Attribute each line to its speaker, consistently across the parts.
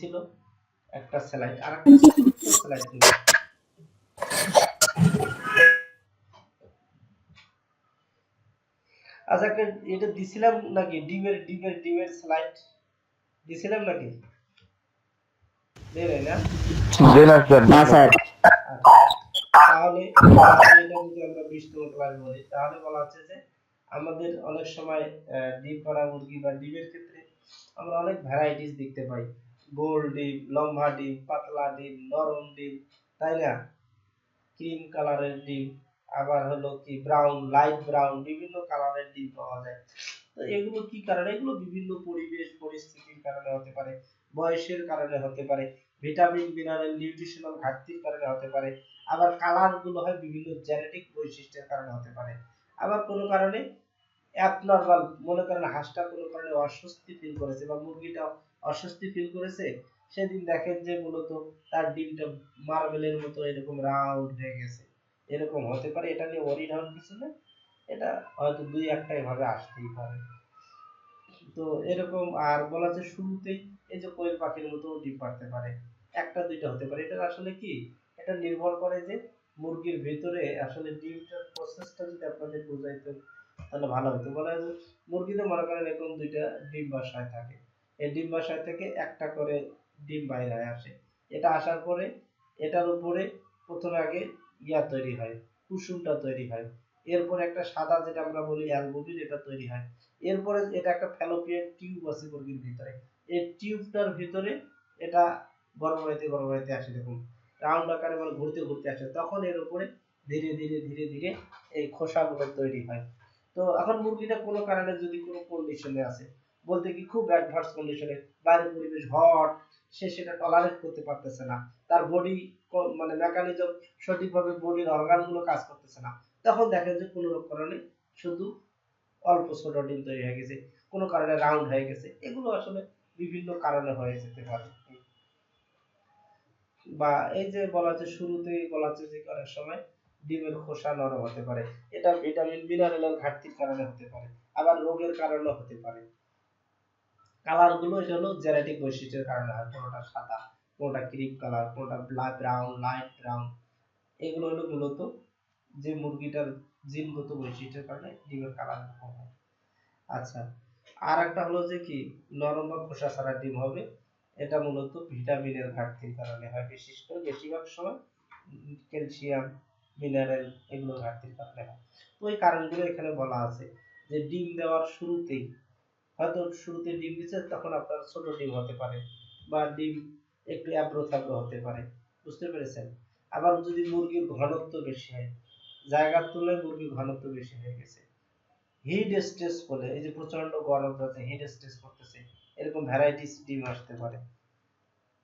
Speaker 1: ছিল একটা স্লাইড, আর একটা ছোট্ট স্লাইড নিব। আচ্ছা, একটা এটা দিছিলাম নাকি ডিমের স্লাইড দিছিলাম নাকি? দেই নাই না?
Speaker 2: না স্যার।
Speaker 1: তাহলে এটা যদি আমরা 20তম ক্লাস বলি, তাহলে বলা হচ্ছে যে আমাদের অনেক সময় ডিম পাড়া মুরগি বা ডিমের ক্ষেত্রে আমরা অনেক ভ্যারাইটিস দেখতে পাই। গোল ডিম, লম্বা ডিম, পাতলা ডিম, নরম ডিম, তাই না? ক্রিম কালারের ডিম, আবার হলো কি ব্রাউন, লাইট ব্রাউন, বিভিন্ন কালারের ডিম পাওয়া যায়। তো এগুলো কি কারণে? এগুলো বিভিন্ন পরিবেশ পরিস্থিতির কারণে হতে পারে, বয়সের কারণে হতে পারে, ভিটামিন মিনারেল নিউট্রিশনাল ঘাটতির কারণে হতে পারে, আবার কালার গুলো হয় বিভিন্ন জেনেটিক বৈশিষ্ট্যের কারণে হতে পারে, আবার কোনো কারণে অ্যাবনর্মাল, মনে করেন হাঁসটা কোনো কারণে অস্বস্তি ফিল করেছে বা মুরগিটা অস্বস্তি ফিল করেছে, সেদিন দেখেন যে মূলত তার ডিমটা মার্বেলের মতো এরকম রাউন্ড হয়ে গেছে। এরকম হতে পারে, এটা নিয়ে ওয়ারিড হওয়ার কিছু না, এটা হয়তো দুই একটা এভাবে আসতেই পারে। তো এরকম আর বলা যায় শুরুতেই এই যে কোয়েল পাখির মতো ডিম পাড়তে পারে, একটা দুইটা হতে পারে। এটা আসলে কি, এটা নির্ভর করে যে মুরগির ভিতরে আসলে ডিমটার প্রসেসটা যদি আপনাদের বুঝাইতো তাহলে ভালো হতো। বলা যায় যে মুরগিতে মনে করেন এরকম দুইটা ডিম বাসায় থাকে, এই ডিম বাসায় থেকে একটা করে ডিম বাইরে আসে। এটা আসার পরে এটার উপরে প্রথমে আগে ইয়া তৈরি হয়, কুসুমটা তৈরি হয়, এরপরে একটা সাদা যেটা আমরা বলি অ্যালবুমিন, এটা তৈরি হয়। এরপরে এটা একটা ফ্যালোপিয়ান টিউব আছে মুরগির ভিতরে, এই টিউবটার ভিতরে এটা গরম হইতে আসে, দেখুন রাউন্ড আকারে মানে ঘুরতে ঘুরতে আসে, তখন এর উপরে ধীরে ধীরে ধীরে ধীরে এই খোসাগুলো তৈরি হয়। তো এখন মুরগিটা কোনো কারণে যদি কোনো কন্ডিশনে আছে, বলতে কি খুব অ্যাডভার্স কন্ডিশনে, বাইরের পরিবেশ হট, সে সেটা টলারেট করতে পারতেছে না, তার বডি মানে মেকানিজম সঠিকভাবে বডির অর্গানগুলো কাজ করতেছে না, তখন দেখেন যে কোনো কারণে শুধু অল্প ছোট ডিম তৈরি হয়ে গেছে, কোনো কারণে রাউন্ড হয়ে গেছে। এগুলো আসলে বিভিন্ন কারণে হয়ে যেতে পারে। বা এই যে বলা হচ্ছে শুরুতেই বলা হচ্ছে যে অনেক সময় ডিমের খোসা নরম হতে পারে, এটা ভিটামিন মিনারেলের ঘাটতির কারণে হতে পারে, আবার রোগের কারণে হতে পারে। কালার গুলো এটা হলো জেনেটিক বৈশিষ্ট্যের কারণে হয়, কোনোটা সাদা, কোনোটা ক্রিম কালার, কোনোটা ব্ল্যাক ব্রাউন, লাইট ব্রাউন। এগুলো হলো মূলত যে মুরগিটার জিনগত বৈশিষ্ট্যের কারণে ডিমের কালার এরকম হয়। আচ্ছা, আর একটা হলো যে কি নরম বা খোসা ছাড়া ডিম হবে, এটা মূলত ভিটামিনের ঘাটতির কারণে হয়, বিশেষ করে বেশিরভাগ সময় ক্যালসিয়াম, মিনারেল, এগুলো ঘাটতির কারণে হয়। তো এই কারণগুলো এখানে বলা আছে যে ডিম দেওয়ার শুরুতেই, হয়তো শুরুতে ডিম দিচ্ছে তখন আপনার ছোট ডিম হতে পারে, বা ডিম একটু অ্যাব্রো থ্যাব্রো হতে পারে, বুঝতে পেরেছেন? আবার যদি মুরগির ঘনত্ব বেশি হয়, জায়গার তুলনায় মুরগির ঘনত্ব বেশি হয়ে গেছে, হিট স্ট্রেস বলে, এই যে প্রচন্ড গরম যাচ্ছে হিট স্ট্রেস করতেছে, এরকম ভ্যারাইটিস ডিম আসতে পারে।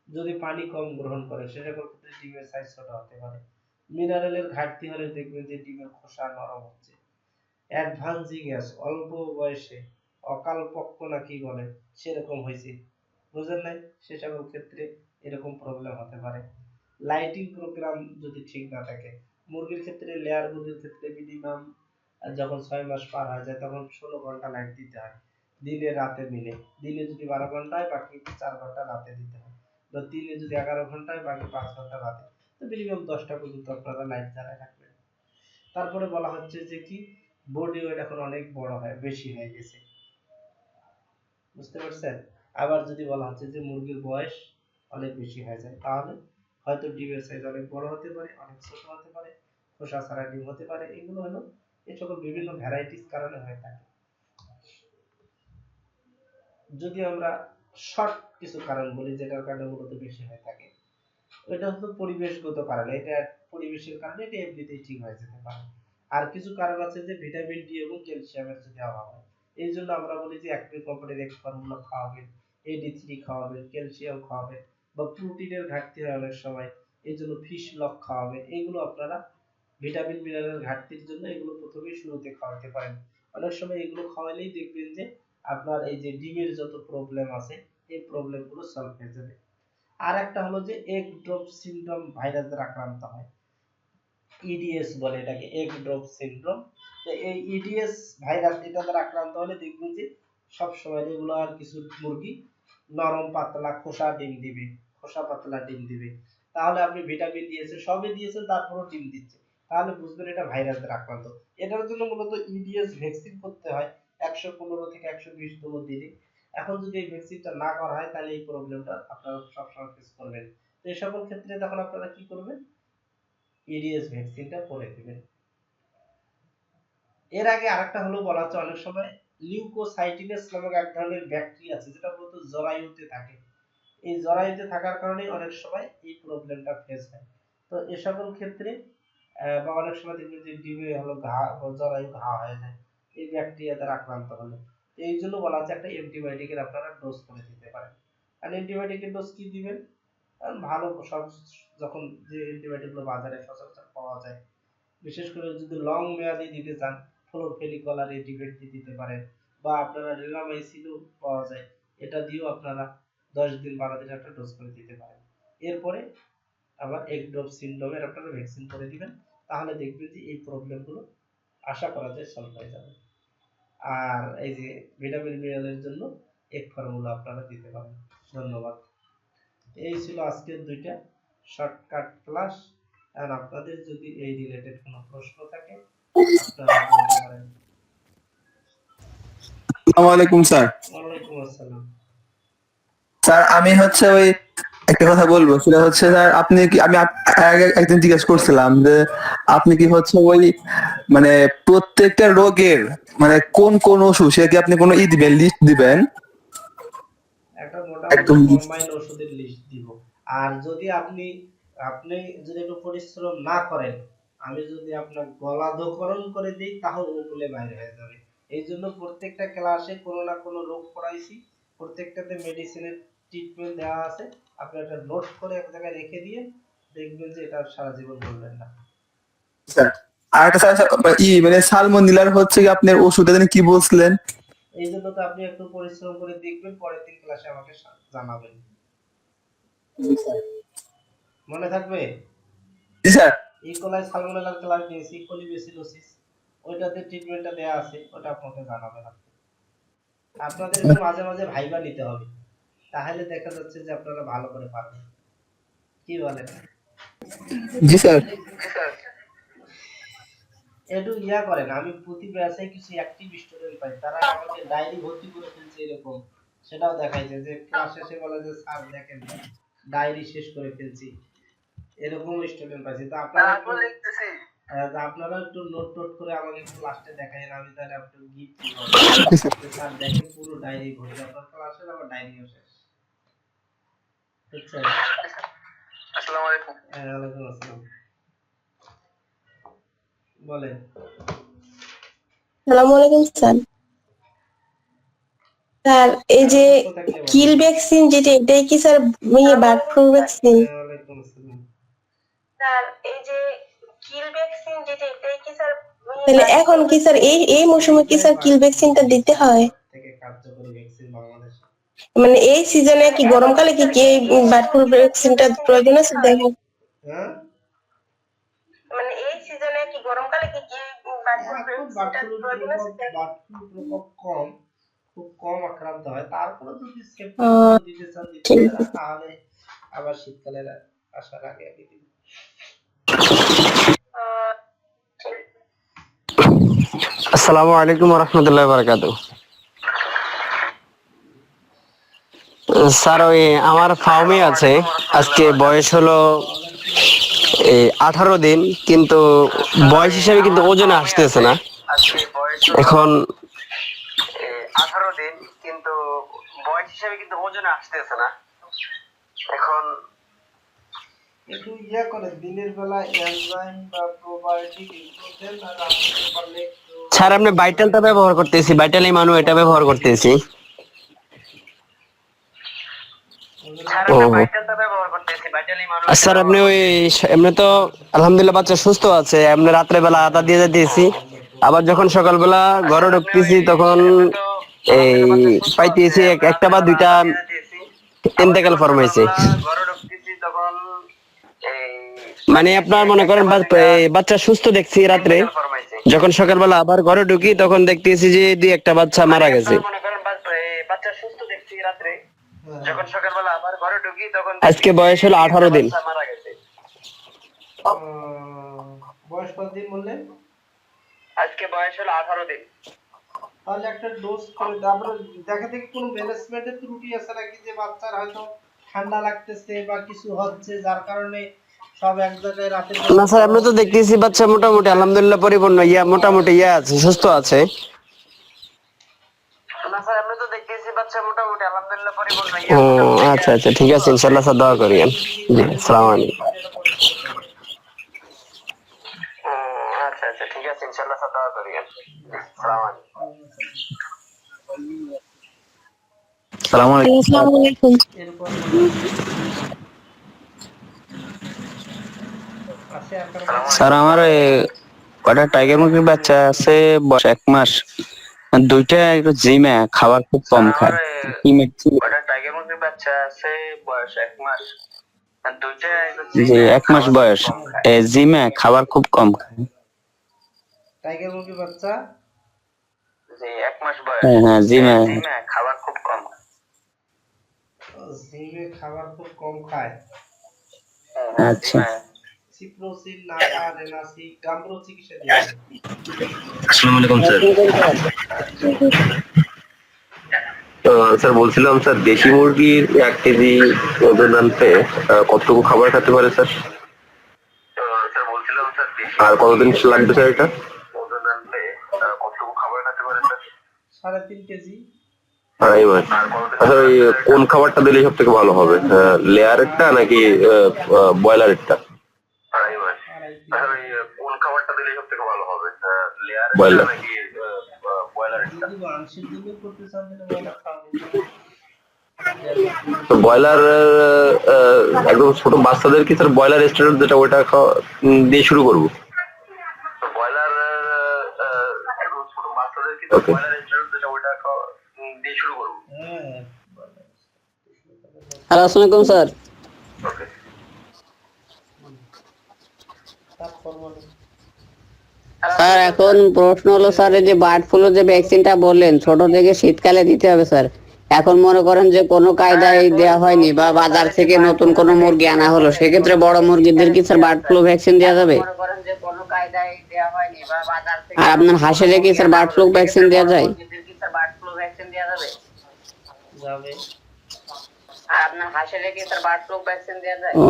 Speaker 1: যদি পানি কম গ্রহণ করে সেটা ক্ষেত্রে ডিমের সাইজ ছোট হতে পারে। মিনারেলের ঘাটতি হলে দেখবেন যে ডিমের খোসা নরম হচ্ছে। অ্যাডভান্সিং এজ, অল্প বয়সে অকাল পক্ক না কি বলে সেরকম হয়েছে, বুঝলেন নাই? সে সকল ক্ষেত্রে এরকম প্রবলেম হতে পারে। লাইটিং প্রোগ্রাম যদি ঠিক না থাকে, মুরগির ক্ষেত্রে লেয়ার মুরগির ক্ষেত্রে মিনিমাম যখন 6 মাস পার হয়ে যায় তখন 16 ঘন্টা লাইট দিতে হয়, দিনে রাতে মিলে। দিনে যদি 12 ঘন্টা হয় বাকি 4 ঘন্টা রাতে দিতে হয়, বা দিনে যদি 11 ঘন্টা হয় বাকি 5 ঘন্টা রাতে। তো মিনিমাম 10টা পর্যন্ত আপনারা লাইট জ্বালায় রাখবেন। তারপরে বলা হচ্ছে যে কি বডি ওয়েট এখন অনেক বড় হয়, বেশি হয়ে গেছে, বুঝতে পারছেন? আবার যদি বলা হচ্ছে যে মুরগির বয়স অনেক বেশি হয়ে যায়, তাহলে হয়তো ডিমের সাইজ অনেক বড় হতে পারে, অনেক ছোট হতে পারে, খোসা ছাড়া ডিম হতে পারে। এগুলো হলো এই সকল বিভিন্ন ভ্যারাইটিস কারণে হয়ে থাকে। যদি আমরা শর্ট কিছু কারণ বলি যেটার কারণে মূলত বেশি হয়ে থাকে, এটা হলো পরিবেশগত কারণ, এটা পরিবেশের কারণে এটা এমনিতেই ঠিক হয়ে যেতে পারে। আর কিছু কারণ আছে যে ভিটামিন ডি এবং ক্যালসিয়ামের যদি অভাব হয়, এই জন্য আমরা বলি যে অ্যাক্টিভ কোম্পানির এক ফর্মুলা খাওয়াবেন, AD3 খাওয়াবেন, ক্যালসিয়াম খাওয়াবেন, বা প্রোটিনের ঘাটতি হয় অনেক সময়, এই জন্য ফিশ ব্লক খাওয়াবেন। এগুলো আপনারা ভিটামিন মিনারেল ঘাটতির জন্য এগুলো প্রথমেই শুরুতে খাওয়াতে পারেন। অনেক সময় এগুলো খাওয়ালেই দেখবেন যে আপনার এই যে ডিমের যত প্রবলেম আছে এই প্রবলেমগুলো সলভ হয়ে যাবে। আর একটা হলো যে এগ ড্রপ সিনড্রোম ভাইরাস দ্বারা আক্রান্ত হয়, ইডিএস বলে এটাকে, এগ ড্রপ সিনড্রোম। তো এই ইডিএস ভাইরাস এটা দ্বারা আক্রান্ত হলে দেখবেন যে সব সময় রেগুলার কিছু মুরগি নরম পাতলা খোসা ডিম দিবে, খোসা পাতলা ডিম দিবে। তাহলে আপনি ভিটামিন দিয়েছেন, সবই দিয়েছেন, তারপরেও ডিম দিচ্ছে, তাহলে বুঝবেন এটা ভাইরাসের আক্রান্ত। এটার জন্য মূলত ইডিএস ভ্যাকসিন করতে হয় 115 থেকে 120 ডোজ দিনে। এখন যদি এই ভ্যাকসিনটা না করা হয় তাহলে এই প্রবলেমটা আপনারা সবসময় ফেস করবেন। তো এই সকল ক্ষেত্রে তখন আপনারা কি করবেন, ইডিএস ভ্যাকসিনটা করে দিবেন। এর আগে আরেকটা হলো বলা হচ্ছে অনেক সময় লিউকোসাইটিনাস নামক এক ধরনের ব্যাকটেরিয়া আছে যেটা মূলত জরায়ুতে থাকে। এই জরায়ুতে থাকার কারণে অনেক সময় এই প্রবলেমটা ফেস হয়। তো এ সকল ক্ষেত্রে বা অনেক সময় দেখবেন যে ডিমে হলো ঘা, জরায়ু ঘা হয়ে যায় এই ব্যাকটেরিয়া দ্বারা আক্রান্ত হলে। এই জন্য বলা হচ্ছে একটা অ্যান্টিবায়োটিকের আপনারা ডোজ করে দিতে পারেন। আর অ্যান্টিবায়োটিকের ডোজ কি দিবেন, ভালো সব, যখন যে অ্যান্টিবায়োটিকগুলো বাজারে সচরাচর পাওয়া যায়, বিশেষ করে যদি লং মেয়াদি দিতে চান ফ্লোরফেনিকোলার অ্যান্টিবায়োটিক দিতে পারেন, বা আপনারা রিলামাইসিনও পাওয়া যায়, এটা দিয়েও আপনারা 10 দিন 12 দিন একটা ডোজ করে দিতে পারেন। এরপরে আবার একড্রপ সিনড্রোমের আপনারা ভ্যাকসিন করে দিবেন। তাহলে দেখবেন যে এই প্রবলেমগুলো আশা করা যায় সলভ হয়ে যাবে। আর এই যে ভিটামিন মিনারেলের জন্য এক ফর্মুলা আপনারা দিতে পারেন। ধন্যবাদ। এই ছিল আজকের দুইটা শর্টকাট ক্লাস। আর আপনাদের যদি এই রিলেটেড কোনো প্রশ্ন থাকে আপনারা বলতে পারেন।
Speaker 3: আসসালামু আলাইকুম স্যার।
Speaker 1: ওয়ালাইকুম আসসালাম।
Speaker 3: স্যার আমি হচ্ছে ওই একটা কথা বলবো, সেটা হচ্ছে স্যার আপনি কি আমি আগে একদিন জিজ্ঞেস করছিলাম যে আপনি কি হচ্ছে ওই মানে প্রত্যেকটা রোগের মানে কোন কোন ওষুধ সে কি আপনি কোনো দিবেন, লিস্ট দিবেন
Speaker 1: একটা মোটামুটি
Speaker 3: একদম?
Speaker 1: কম্বাইন্ড ওষুধের লিস্ট দিব। আর যদি আপনি আপনি যদি একটু পরিশ্রম না করেন, আমি যদি আপনার গলা ধোকরণ করে দিই তাহলে ওগুলো বাইরে হয়ে যাবে। এই জন্য প্রত্যেকটা ক্লাসে কোনো না কোনো রোগ পড়াইছি, প্রত্যেকটাতে মেডিসিনের ট্রিটমেন্ট দেওয়া আছে। আপনি একটা নোট করে এক জায়গায় রেখে দিয়ে দেখবেন যে এটা সারা জীবন ভুলবেন না।
Speaker 3: স্যার আর একটা স্যার মানে সালমোনেলার হচ্ছে কি আপনার ওষুধটা জানি কি বলছিলেন?
Speaker 1: এই জন্য তো আপনি একটু পরিশ্রম করে দেখবেন, পরের দিন ক্লাসে আমাকে জানাবেন। মনে থাকবে?
Speaker 3: জি স্যার।
Speaker 1: ইকোলাই সালমোনেলার ক্লাস নিয়েছি, কোলিবেসিলোসিস, ওইটাতে ট্রিটমেন্টটা দেয়া আছে, ওটা আপনাকে জানাবেন। আপনাদের একটু মাঝে মাঝে ভাইবা নিতে হবে, তাহলে দেখা যাচ্ছে যে আপনারা ভালো করে পারবেন। কি বলেন?
Speaker 3: জি স্যার।
Speaker 1: একটু ইয়া করেন, আমি প্রতি ব্যাচে কিছু অ্যাক্টিভ স্টুডেন্ট পাই, তারা আমাকে ডায়েরি ভর্তি করে ফেলছে এরকম, সেটাও দেখাইছে যে ক্লাস শেষে বলে যে স্যার দেখেন ডায়েরি শেষ করে ফেলছি, এরকম স্টুডেন্ট পাইছি। তো আপনারা আপনারা একটু নোট টোট করে আমাকে একটু লাস্টে দেখাইন, আমি তাহলে আপনার গিফট দিব। স্যার দেখেন পুরো ডায়েরি ভর্তি, আপনার ক্লাসের আবার ডায়েরিও শেষ। বুঝছেন?
Speaker 4: আসসালামু আলাইকুম।
Speaker 1: ওয়ালাইকুম আসসালাম। বলেন।
Speaker 5: আসসালামু আলাইকুম স্যার। স্যার এই যে
Speaker 1: সুস্থ থাকলে বলেন।
Speaker 5: কিল ভ্যাকসিন যেটা, এটাই কি স্যার বার্ড ফ্লু ভ্যাকসিন?
Speaker 1: ওয়ালাইকুম আসসালাম।
Speaker 5: স্যার এই যে কিল ভ্যাকসিন যেটা, এটাই কি স্যার তাহলে এখন কি স্যার এই মৌসুমে কি স্যার কিল ভ্যাকসিনটা দিতে হয়?
Speaker 1: থেকে কার্যকরী ভ্যাকসিন বাংলাদেশে।
Speaker 5: মানে এই সিজনে কি গরমকালে কি এই বার্ড ফ্লু ভ্যাকসিনটা প্রয়োজন আছে দেখেন?
Speaker 1: হ্যাঁ,
Speaker 5: মানে এই সিজনে কি গরমকালে কি বার্ড ফ্লু
Speaker 1: এখন
Speaker 5: ভ্যাকসিনটা প্রয়োজন আছে দেখেন?
Speaker 1: বার্ডফ্লুর প্রকোপ কম, খুব কম আক্রান্ত হয়। তারপরে যদি সেপ্টেম্বরে দিতে চান দিতে
Speaker 5: ঠিক
Speaker 1: পারেন, তাহলে আবার শীতকালের আসার আগে আগে দিন।
Speaker 6: আসসালামু আলাইকুম ওয়া রাহমাতুল্লাহি ওয়া বারাকাতুহু। স্যার ওই আমার ফার্মে আছে, আজকে বয়স হলো 18 দিন, কিন্তু বয়স হিসাবে কিন্তু ওজনে আসতেছে না।
Speaker 4: আজকে বয়স
Speaker 6: এখন
Speaker 4: 18 দিন, কিন্তু বয়স হিসাবে কিন্তু ওজনে আসতেছে না। এখন
Speaker 1: একটু ইয়া করে দিনের বেলা এনজাইম বা প্রোবায়োটিক এগুলো দেন, আর রাত্রে পারলে একটু
Speaker 6: স্যার আপনি ভাইটালটা ব্যবহার করতেছি, ভাইটাল ইমানু এটা ব্যবহার করতেছি। ও
Speaker 4: ভাইটালটা ব্যবহার করতেছি, ভাইটাল ইমানু।
Speaker 6: স্যার আপনি ওই এমনি তো আলহামদুলিল্লাহ বাচ্চা সুস্থ আছে, এমনি রাত্রে বেলা আদা দিয়ে দিয়েছি, আবার যখন সকালবেলা ঘরে ঢুকতেছি তখন এই পাইতেছি একটা বা দুইটা ইন্তেকাল ফরমাইছে।
Speaker 4: ঘরে ঢুকতেছি তখন এই
Speaker 6: মানে আপনার মনে করেন বাচ্চা সুস্থ দেখছি রাত্রে,
Speaker 4: ফরমাইছে।
Speaker 6: যখন সকালবেলা আবার ঘরে ঢুকি তখন দেখতেছি যে দুই একটা বাচ্চা মারা গেছে।
Speaker 4: মনে করেন বাচ্চা সুস্থ দেখছি রাত্রে, যখন সকালবেলা আবার ঘরে ঢুকি তখন
Speaker 6: আজকে বয়স হলো 18 দিন।
Speaker 4: বাচ্চা মারা গেছে।
Speaker 1: বয়স কত দিন বললেন?
Speaker 4: আজকে বয়স হলো 18 দিন।
Speaker 1: তাহলে একটা ডোজ করে আমরা দেখা দেখি কোনো ম্যানেজমেন্টের ত্রুটি আছে নাকি, যে বাচ্চার হয়তো ঠান্ডা লাগতেছে বা কিছু হচ্ছে যার কারণে সব এক জায়গায় রাতের
Speaker 6: না স্যার, আমরা তো দেখতেছি বাচ্চা মোটামুটি আলহামদুলিল্লাহ পরিপূর্ণ মোটামুটি আছে, সুস্থ আছে।
Speaker 4: না স্যার, আমরা তো দেখতেছি বাচ্চা মোটামুটি আলহামদুলিল্লাহ পরিপূর্ণ
Speaker 6: ও আচ্ছা আচ্ছা, ঠিক আছে, ইনশাআল্লাহ স্যার দোয়া করি। জি, আসসালামু আলাইকুম।
Speaker 4: আচ্ছা আচ্ছা, ঠিক আছে, ইনশাআল্লাহ স্যার দোয়া করি। আসসালামু আলাইকুম।
Speaker 3: সালাম আলাইকুম।
Speaker 5: আসসালামু আলাইকুম।
Speaker 1: এরপর আছে আর কারো?
Speaker 2: স্যার আমার কটা টাইগার মুরগির বাচ্চা আছে, বয়স 1 মাস। দুইটা একটু জিমে খাবার খুব কম খায়। কি মেডিসিন?
Speaker 4: ওটা টাইগার মুরগির বাচ্চা আছে, বয়স 1 মাস। আর দুইটা
Speaker 2: জি 1 মাস বয়স, জিমে খাবার খুব কম খায়।
Speaker 1: টাইগার মুরগি বাচ্চা
Speaker 4: জি 1 মাস বয়স।
Speaker 2: হ্যাঁ জিমে।
Speaker 4: জিমে খাবার খুব কম।
Speaker 1: জিমে খাবার খুব কম খায়।
Speaker 2: আচ্ছা।
Speaker 1: সিপ্রোসিন, নাকা, রেনাসি, গাম্বরো চিকিৎসা দিয়ে।
Speaker 7: আসসালামু আলাইকুম স্যার। স্যার বলছিলাম স্যার, দেশি মুরগির 1 কেজি ওজন আনতে কতটুকু খাবার খেতে পারে স্যার?
Speaker 4: স্যার বলছিলাম স্যার,
Speaker 7: আর কতদিন লাগবে স্যার এটা?
Speaker 4: ওজন আনতে কতটুকু খাবার খেতে পারে স্যার?
Speaker 1: 3.5 কেজি।
Speaker 7: 2.5 মাস। আচ্ছা, ওই কোন খাবারটা দিলে সব থেকে ভালো হবে, লেয়ারেরটা নাকি ব্রয়লারেরটা?
Speaker 4: 2.5 মাস।
Speaker 1: 2.5
Speaker 4: আর ওই কোন খাবারটা দিলে সব থেকে ভালো হবে, লেয়ার
Speaker 7: ব্রয়লার।
Speaker 4: নাকি ব্রয়লারটা?
Speaker 1: যদি মাংসের জন্য করতে চান তাহলে বয়লার খাওয়াবেন।
Speaker 7: তো ব্রয়লার একদম ছোট বাচ্চাদের কি স্যার ব্রয়লার স্টেরয়েড যেটা ওটা দিয়ে শুরু করবো?
Speaker 4: ব্রয়লার একদম ছোট বাচ্চাদের কি
Speaker 7: Okay.
Speaker 4: ব্রয়লার স্টেরয়েড যেটা ওটা দিয়ে শুরু করব?
Speaker 1: হ্যাঁ,
Speaker 6: হ্যালো, আসসালামু আলাইকুম স্যার।
Speaker 4: ওকে।
Speaker 1: তারপর বলেন।
Speaker 6: স্যার এখন প্রশ্ন হলো স্যার, এই যে বার্ড ফ্লু যে ভ্যাকসিনটা বললেন ছোট থেকে শীতকালে দিতে হবে স্যার, এখন মনে করেন যে কোনো কায়দায় দেওয়া হয়নি বা বাজার থেকে নতুন কোনো মুরগি আনা হলো, সেক্ষেত্রে বড় মুরগিদের কি স্যার বার্ড ফ্লু ভ্যাকসিন দেওয়া যাবে? আর আপনার হাঁসের কি স্যার বার্ড ফ্লু ভ্যাকসিন দেওয়া যায়?
Speaker 1: যাবে।
Speaker 6: ও,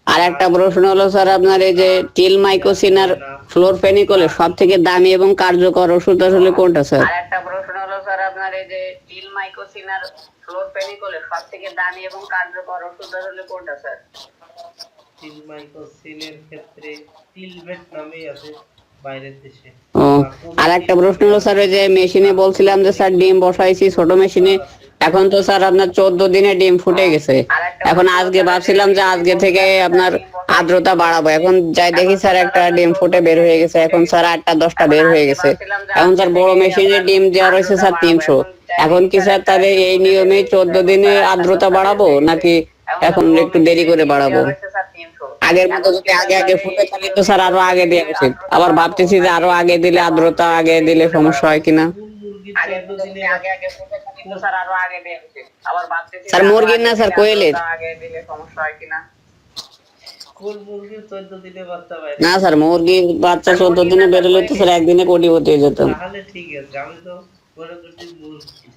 Speaker 6: আর একটা প্রশ্ন হলো স্যার, আপনার এই যে টিল মাইকোসিন আর ফ্লোরফেনিকোলে সব থেকে দামি এবং কার্যকর ওষুধ আসলে কোনটা স্যার?
Speaker 1: টিলমাইকোসিনের ক্ষেত্রে টিলভেট নামেই আছে বাইরের দেশে।
Speaker 6: ও, আর একটা প্রশ্ন হলো স্যার, ওই যে মেশিনে বলছিলাম যে স্যার ডিম বসাইছি ছোট মেশিনে, এখন তো স্যার আপনার 14 দিনে ডিম ফুটে গেছে। এখন আজকে ভাবছিলাম যে আজকে থেকে আপনার আর্দ্রতা বাড়াবো, এখন যাই দেখি স্যার একটা ডিম ফুটে বের হয়ে গেছে, এখন স্যার 8টা 10টা বের হয়ে গেছে। এখন স্যার বড় মেশিনে ডিম দেওয়া রয়েছে স্যার 300। এখন কি স্যার তাহলে এই নিয়মে 14 দিনে আর্দ্রতা বাড়াবো নাকি এখন একটু দেরি করে বাড়াবো? আগের মতো যদি আগে আগে ফুটে থাকে তো স্যার আরো আগে দেওয়া উচিত। আবার ভাবতেছি যে আরো আগে দিলে আর্দ্রতা আগে দিলে সমস্যা হয় কিনা।
Speaker 1: কোন মুরগির 14 দিনে
Speaker 6: স্যার মুরগির না স্যার, কোয়েলের।
Speaker 1: কোন মুরগির 14 দিনে বাচ্চা বাইরে?
Speaker 6: না স্যার, মুরগির বাচ্চা 14 দিনে বেরোলে তো স্যার একদিনে কোটিপতি হয়ে যেতাম।
Speaker 1: তাহলে ঠিক আছে, আমি তো মনে করছি মুরগি।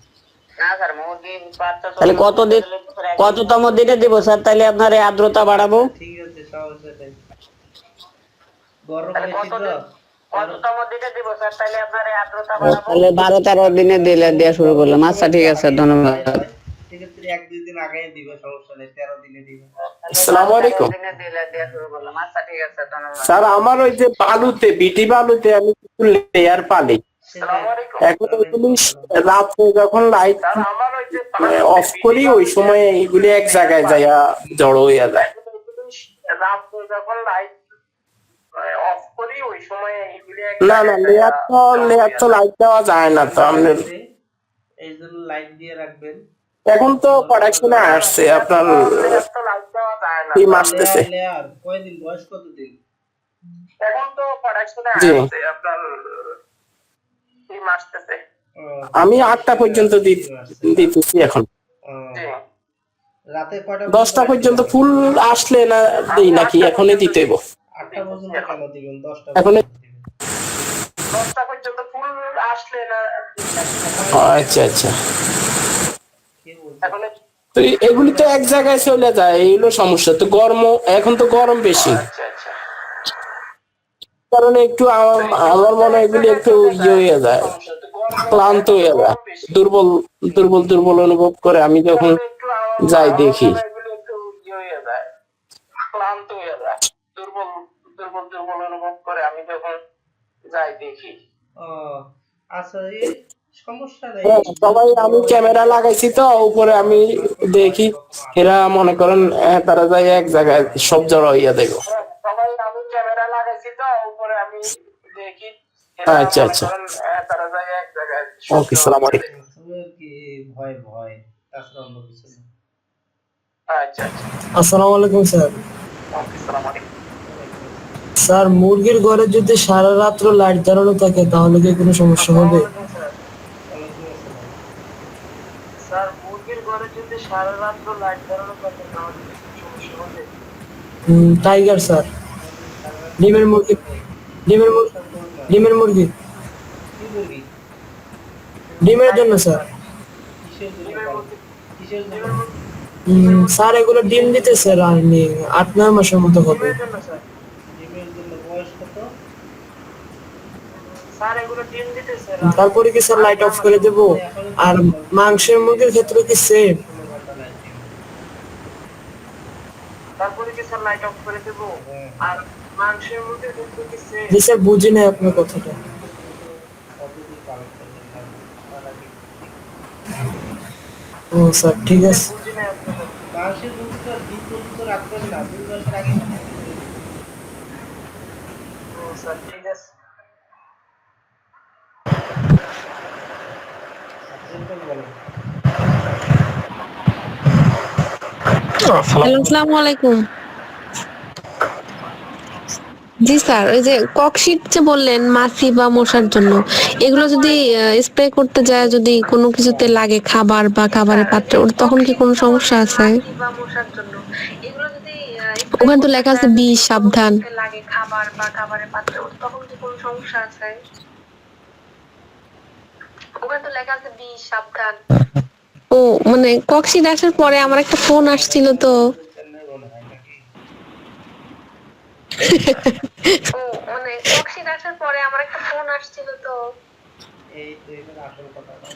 Speaker 6: তাহলে কততম দিনে দিব স্যার তাহলে আপনার এই আর্দ্রতা বাড়াবো?
Speaker 1: ঠিক আছে, সমস্যা নেই। গরম বেশি তো।
Speaker 6: তাহলে 12-13 দিনে দিলে দেওয়া শুরু করলাম। আচ্ছা ঠিক আছে, ধন্যবাদ।
Speaker 1: সেক্ষেত্রে 1-2 দিন আগে দিবে, সমস্যা নেই, 13 দিনে দিবে।
Speaker 8: আসসালামু আলাইকুম স্যার। আমার ওই যে বালুতে বিটি বালুতে আমি কিছু লেয়ার পালি, এখন ওইগুলি রাত্রে যখন লাইট অফ করি ওই সময় এইগুলি এক জায়গায় যাইয়া জড়ো হইয়া যায়। না না, লেয়ার তো লাইট দেওয়া যায় না তো আপনার।
Speaker 1: এই জন্য লাইট দিয়ে রাখবেন।
Speaker 8: এখন তো প্রোডাকশনে আসছে আপনার টিম আসতেছে।
Speaker 1: লেয়ার কয়দিন, বয়স কতদিন?
Speaker 8: জি,
Speaker 1: ও,
Speaker 8: আমি 8টা পর্যন্ত দিতেছি এখন।
Speaker 1: ও, রাতে কয়টা
Speaker 8: 10টা পর্যন্ত ফুল আসলে না দেই নাকি এখনই দিতে হইব?
Speaker 1: 8টা পর্যন্ত কেন দিবেন? 10টা
Speaker 8: এখন
Speaker 1: পর্যন্ত দিবেন।
Speaker 8: 10টা পর্যন্ত ফুল আসলে না আচ্ছা আচ্ছা।
Speaker 1: কে বলছে?
Speaker 8: তো এগুলি তো এক জায়গায় চলে যায়, এইগুলো সমস্যা। তো গরম, এখন তো গরম বেশি, কারণে একটু আমার মনে হয় এগুলি একটু ইয়ে হয়ে যায়, ক্লান্ত হয়ে যায়, দুর্বল দুর্বল দুর্বল অনুভব করে আমি যখন যাই দেখি। ক্লান্ত হয়ে যায়, দুর্বল দুর্বল দুর্বল অনুভব করে আমি যখন যাই দেখি।
Speaker 1: ও আচ্ছা, এই সমস্যা নেই।
Speaker 8: সবাই, আমি ক্যামেরা লাগাইছি তো উপরে, আমি দেখি এরা মনে করেন তারা যায় এক জায়গায় সব জড়ো হইয়া দেখো। সবাই, আমি ক্যামেরা লাগাইছি তো উপরে, আমি দেখি আচ্ছা আচ্ছা, তারা যায় এক জায়গায়। ওকে, সালাম আলাইকুম।
Speaker 1: রাসূলের কি ভয় ভয়, তাছাড়া অন্য কিছু না।
Speaker 8: আচ্ছা আচ্ছা, আসসালামু আলাইকুম স্যার। ওকে, সালাম আলাইকুম।
Speaker 9: স্যার, মুরগির ঘরে যদি সারা রাত্র লাইট জ্বালানো থাকে তাহলে কি কোনো সমস্যা হবে?
Speaker 1: ওয়ালাইকুম আসসালাম।
Speaker 8: স্যার, মুরগির ঘরে যদি সারা রাত্র লাইট জ্বালানো থাকে তাহলে কি কোনো সমস্যা হবে?
Speaker 9: টাইগার স্যার,
Speaker 1: সারা রাত
Speaker 9: ডিমের মুরগি, ডিমের মুরগি,
Speaker 1: সম্ভব নয়।
Speaker 9: ডিমের মুরগি,
Speaker 1: কি মুরগি?
Speaker 9: ডিমের জন্য স্যার।
Speaker 1: কিসের জন্য বলেন? কিসের জন্য?
Speaker 9: স্যার, এগুলো ডিম দিতেছে রানি 8-9 মাসের মতো হবে।
Speaker 1: ডিমের জন্য বয়স কত?
Speaker 8: স্যার, এগুলো ডিম দিতেছে।
Speaker 9: তারপরে কি স্যার লাইট অফ করে দেব? আর মাংসের মুরগির ক্ষেত্রে কি সেম?
Speaker 1: 16 ঘন্টা লাইট দিবেন।
Speaker 8: তারপরে কি স্যার লাইট অফ করে দেব?
Speaker 1: হ্যাঁ।
Speaker 8: আর মাংসের মুরগির ক্ষেত্রে কি সেম?
Speaker 9: জি স্যার, বুঝি না আপনার কথাটা।
Speaker 1: কতদূর পালন করবেন জানেন? তার আগে
Speaker 9: ও স্যার, ঠিক আছে।
Speaker 8: বুঝি না আপনার কথা।
Speaker 1: মাংসের মুরগি তো আর দিন পর্যন্ত রাখবেন না, 2 মাসের আগে বিক্রি করবেন।
Speaker 8: ও স্যার, ঠিক আছে।
Speaker 1: এরপর বলেন।
Speaker 10: হ্যালো, আসসালামু আলাইকুম। জি স্যার, ওই যে ককশিট যে বললেন মাছি বা মশার জন্য, এগুলো যদি স্প্রে করতে যায়, যদি কোনো কিছুতে লাগে খাবার বা খাবারের পাত্রে, ওর তখন কি কোনো সমস্যা আছে?
Speaker 5: বা মশার জন্য এগুলো যদি
Speaker 10: ওখানে তো লেখা আছে বিষ, সাবধান।
Speaker 5: লাগে খাবার বা খাবারের পাত্রে, তখন কি কোনো সমস্যা আছে? ওখানে তো লেখা আছে বিষ, সাবধান।
Speaker 10: ও মানে ককশিট আসার পরে আমার একটা ফোন আসছিল তো।
Speaker 1: চেন্নাই মনে হয় নাকি?
Speaker 5: ও মানে ককশিট আসার পরে আমার একটা ফোন আসছিল তো।
Speaker 1: এই তো এবার আসল কথাটা।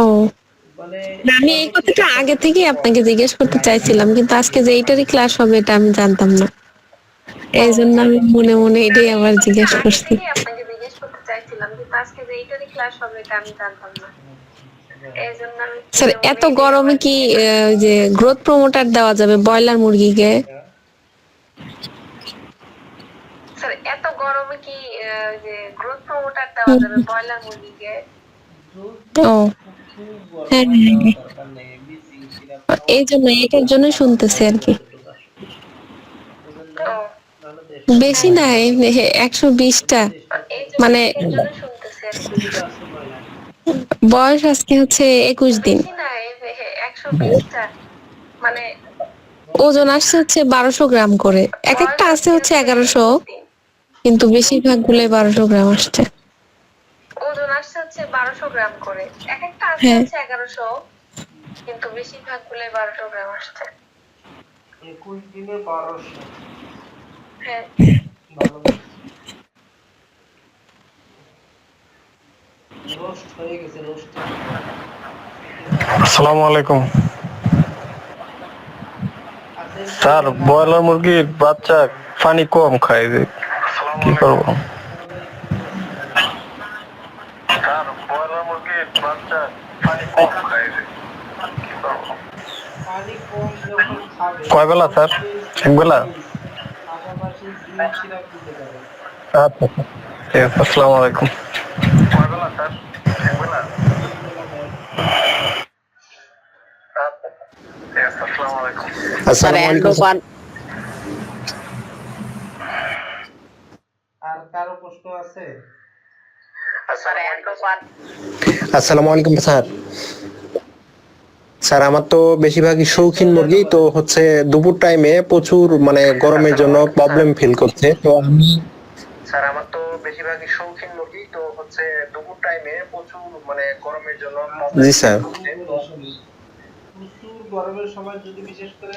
Speaker 10: ও
Speaker 1: মানে
Speaker 10: আমি এই কথাটা আগে থেকেই আপনাকে জিজ্ঞেস করতে চাইছিলাম, কিন্তু আজকে যে এইটারই ক্লাস হবে এটা আমি জানতাম না, এই জন্য আমি মনে মনে এটাই আবার জিজ্ঞেস করছি।
Speaker 5: আপনাকে জিজ্ঞেস করতে চাইছিলাম, কিন্তু আজকে যে এইটারই ক্লাস হবে এটা আমি জানতাম না, এই জন্য আমি।
Speaker 10: স্যার, এত গরমে কি ওই যে গ্রোথ প্রমোটার দেওয়া যাবে ব্রয়লার মুরগিকে?
Speaker 5: স্যার, এত গরমে কি যে গ্রোথ প্রমোটার দেওয়া যাবে ব্রয়লার মুরগিকে?
Speaker 10: ও হ্যাঁ,
Speaker 1: দরকার নেই, বিসি সিরাপ
Speaker 10: এই জন্য এটার জন্য শুনতেছি আর কি। বেশি না, 120টা, মানে বয়স আজকে হচ্ছে 21 দিন,
Speaker 5: 120টা, মানে
Speaker 10: ওজন আসছে হচ্ছে 1200 গ্রাম করে, এক একটা আছে হচ্ছে 1100, কিন্তু বেশিরভাগ গুলোই 1200 গ্রাম আসছে।
Speaker 5: ওজন আসছে হচ্ছে 1200 গ্রাম করে, এক একটা আছে
Speaker 10: হ্যাঁ।
Speaker 5: হচ্ছে 1100, কিন্তু বেশিরভাগ গুলোই 1200 গ্রাম আসছে।
Speaker 1: 21 দিনে 1200।
Speaker 5: হ্যাঁ,
Speaker 1: ভালো। রোস্ট হয়ে গেছে, রোস্ট।
Speaker 11: আসসালামু আলাইকুম স্যার। ব্রয়লার মুরগির বাচ্চা পানি কম খায়, যে কি করব? স্যার, ব্রয়লার মুরগির বাচ্চা পানি কম খায়, যে কি করব?
Speaker 1: পানি কম যখন খাবে,
Speaker 11: কয় বেলা স্যার? এক বেলা?
Speaker 1: পাশাপাশি জিঙ্ক সিরাপ দিতে পারেন।
Speaker 11: আচ্ছা, ঠিক আছে। আসসালামু আলাইকুম। কয় বেলা স্যার? এক বেলা?
Speaker 1: 2 বেলা দেন।
Speaker 11: আচ্ছা, ঠিক আছে। আসসালামু আলাইকুম।
Speaker 6: আসসালামু আলাইকুম স্যার।
Speaker 1: আর কারো প্রশ্ন আছে?
Speaker 6: আসসালামু আলাইকুম স্যার।
Speaker 8: স্যার আমার তো বেশিরভাগই শৌখিন মুরগি, তো হচ্ছে দুপুর টাইমে প্রচুর মানে গরমের জন্য প্রবলেম ফিল করছে, তো আমি স্যার আমার তো বেশিরভাগই শৌখিন মুরগি, তো হচ্ছে দুপুর টাইমে প্রচুর মানে গরমের জন্য জি স্যার।
Speaker 1: প্রচুর গরমের সময় যদি বিশেষ করে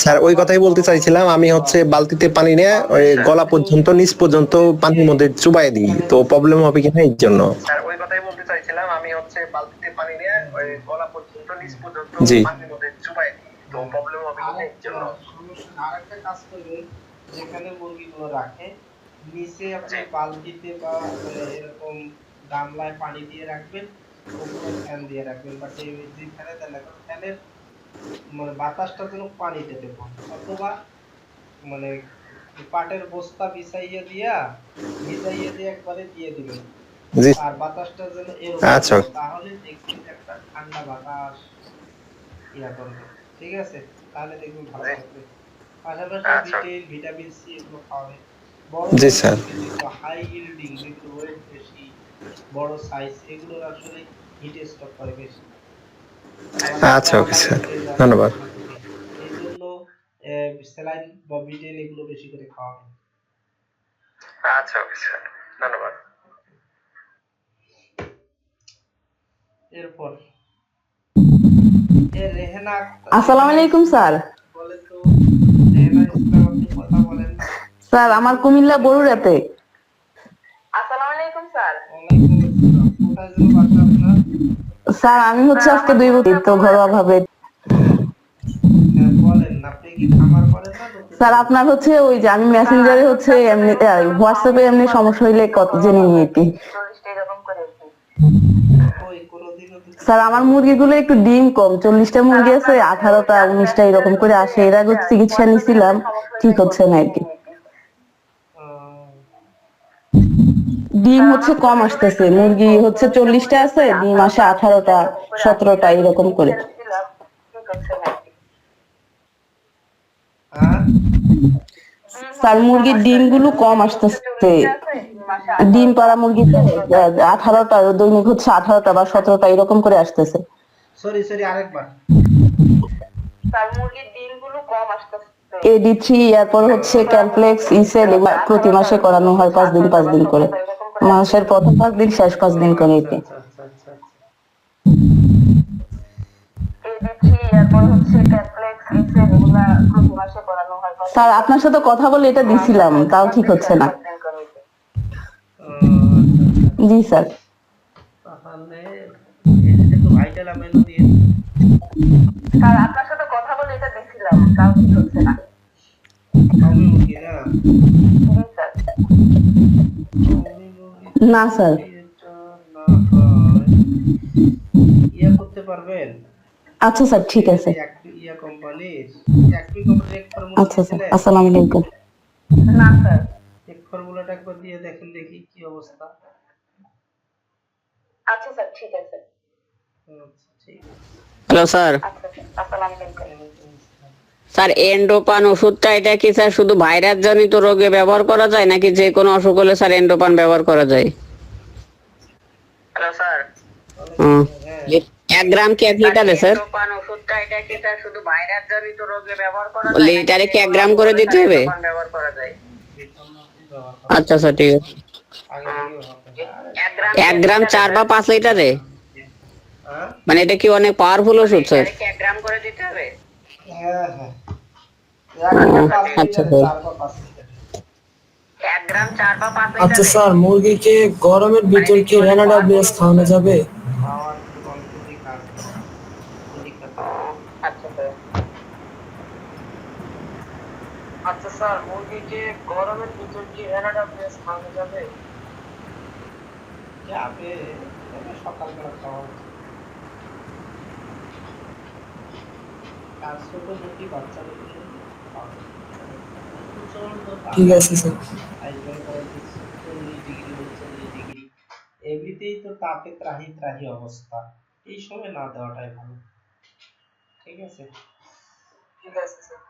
Speaker 8: স্যার ওই কথাই বলতে চাইছিলাম, আমি হচ্ছে বালতিতে পানি নিয়ে ওই গলা পর্যন্ত নিচ পর্যন্ত পানির মধ্যে চুবাই দিই, তো প্রবলেম হবে কিনা এই জন্য। স্যার ওই কথাই বলতে চাইছিলাম, আমি হচ্ছে বালতিতে পানি নিয়ে ওই গলা পর্যন্ত নিচ পর্যন্ত পানির মধ্যে চুবাই দিই, তো প্রবলেম হবে কিনা এই জন্য।
Speaker 1: আরেকটা কাজ করবেন, যেখানে মুরগিগুলো রাখে নিচে আপনি বালতিতে বা এরকম গামলায় পানি দিয়ে রাখবেন, উপরে ফ্যান দিয়ে রাখবেন, বাট যেখানে দেন এখন ফ্যানের মানে বাতাসটা যেন পানিতে দেবো, অথবা মানে পাটের বস্তা বিছাইয়ে দিয়া ভিজাইয়ে দিয়ে একবারে দিয়ে দিবেন,
Speaker 8: জি
Speaker 1: আর বাতাসটা যেন
Speaker 8: আচ্ছা
Speaker 1: এরকম, তাহলে দেখবেন যে একটা ঠান্ডা বাতাস ইয়া করবে, ঠিক আছে? তাহলে দেখবেন ভালো থাকবে। পাশাপাশি বিটেল, ভিটামিন সি এগুলো খাওয়াবে। বড়
Speaker 8: জি
Speaker 1: বড়
Speaker 8: স্যার।
Speaker 1: যেগুলো হাই ইল্ডিং, যেগুলো ওয়েট বেশি, বড় সাইজ, এগুলো আসলে হিট স্ট্রোক করে বেশি।
Speaker 8: আচ্ছা ওকে স্যার, ধন্যবাদ।
Speaker 1: এই জন্য স্যালাইন বা বিটেল এগুলো বেশি করে খাওয়াবে।
Speaker 8: আচ্ছা ওকে স্যার, ধন্যবাদ।
Speaker 1: এরপর রেহেনা
Speaker 12: আসসালামু আলাইকুম স্যার।
Speaker 1: বলেন তো, রেহেনা ইসলাম, আপনি কথা বলেন।
Speaker 12: স্যার আমার কুমিল্লা বরুড়াতে।
Speaker 5: আসসালামু আলাইকুম স্যার।
Speaker 1: ওয়ালাইকুম আসসালাম। কোথায় যেন বাসা আপনার?
Speaker 12: স্যার আমি হচ্ছে আজকে 2 বছর তো ঘরোয়া ভাবে।
Speaker 1: হ্যাঁ বলেন, আপনি কি খামার করেন না?
Speaker 12: স্যার আপনার হচ্ছে ওই যে আমি মেসেঞ্জারে হচ্ছে এমনি হোয়াটসঅ্যাপে এমনি সমস্যা হইলে কত জেনে নিয়ে কি।
Speaker 1: ওই কোনদিনও তো
Speaker 12: স্যার আমার মুরগিগুলো একটু ডিম কম, 40টা মুরগি আছে, 18টা 19টা এরকম করে আসে। এর আগে চিকিৎসা নিছিলাম, ঠিক হচ্ছে না আর কি। ডিম হচ্ছে কম আসতেছে, মুরগি হচ্ছে 40টা আছে, ডিম আসে 18টা 17টা এরকম করে। স্যার মুরগির ডিমগুলো কম আসতেছে, ডিম পাড়া মুরগিতে 18টা দৈনিক হচ্ছে 18টা বা 17টা এরকম করে আসতেছে।
Speaker 1: সরি আরেকবার।
Speaker 5: স্যার মুরগির ডিমগুলো কম আসতেছে।
Speaker 12: AD3 এরপর হচ্ছে ক্যালপ্লেক্স ইসেল প্রতি মাসে করানো হয় 5 দিন 5 দিন করে, মাসের প্রথম 5 দিন শেষ 5 দিন করে এটি। স্যার আপনার সাথে কথা বলে এটা দিছিলাম, তাও ঠিক হচ্ছে না। জি স্যার।
Speaker 1: তাহলে এটা তো ভাইটাল আমেনো দিয়ে।
Speaker 5: স্যার আপনার সাথে কথা বলে এটা দিছিলাম, তাও ঠিক হচ্ছে না।
Speaker 1: আমি মুরগি না?
Speaker 5: জি স্যার।
Speaker 12: না স্যার।
Speaker 1: ইয়া করতে পারবেন?
Speaker 12: আচ্ছা স্যার ঠিক আছে।
Speaker 1: ইয়া কোম্পানির একটি কোম্পানি এক ফর্মুলা
Speaker 12: আচ্ছা স্যার,
Speaker 1: দিয়েছিলেন?
Speaker 12: আসসালামু আলাইকুম।
Speaker 5: না স্যার।
Speaker 1: এক ফর্মুলাটা একবার দিয়ে দেখেন দেখি কি অবস্থা।
Speaker 5: আচ্ছা স্যার ঠিক আছে।
Speaker 1: আচ্ছা ঠিক আছে।
Speaker 6: Hello sir.
Speaker 5: আচ্ছা আসসালামু আলাইকুম।
Speaker 6: স্যার এন্ডোপান ওষুধটা এটা কি স্যার শুধু ভাইরাস জনিত রোগে ব্যবহার করা যায় নাকি যে কোনো অসুখ হলে স্যার এন্ডোপান ব্যবহার করা যায়?
Speaker 8: Hello sir.
Speaker 6: 1 গ্রাম কি 1 লিটারে স্যার?
Speaker 8: এন্ডোপান ওষুধটা এটা কি স্যার শুধু ভাইরাস জনিত রোগে ব্যবহার করা যায়?
Speaker 6: লিটারে কি 1 গ্রাম করে দিতে হবে?
Speaker 8: ব্যবহার করা যায়।
Speaker 6: আচ্ছা স্যার ঠিক আছে। 1 গ্রাম 4 বা 5 লিটারে? মানে এটা কি অনেক পাওয়ারফুল ওষুধ স্যার?
Speaker 8: 1 গ্রাম করে দিতে হবে?
Speaker 1: হ্যাঁ।
Speaker 6: আচ্ছা স্যার।
Speaker 8: 1 গ্রাম 4 বা 5
Speaker 9: আচ্ছা স্যার মুরগিকে গরমের ভিতর কি রেনাডাব্লিউএস খাওয়ানো যাবে?
Speaker 1: খাওয়ার অল্প দিক আছে।
Speaker 8: আচ্ছা স্যার।
Speaker 9: আচ্ছা স্যার মুরগিকে গরমের ভিতর কি রেনাডাব্লিউএস খাওয়ানো যাবে?
Speaker 1: যাবে, তবে সকালবেলা খাওয়া উচিত। আর ছোট মুরগি বাচ্চাদের জন্য খাওয়ানো উচিত।
Speaker 9: ঠিক আছে স্যার।
Speaker 1: আইসবাই করা উচিত 40 ডিগ্রি 39 ডিগ্রি, এমনিতেই তো তাপে ত্রাহি অবস্থা, এই সময় না দেওয়াটাই ভালো। ঠিক আছে
Speaker 9: ঠিক আছে স্যার।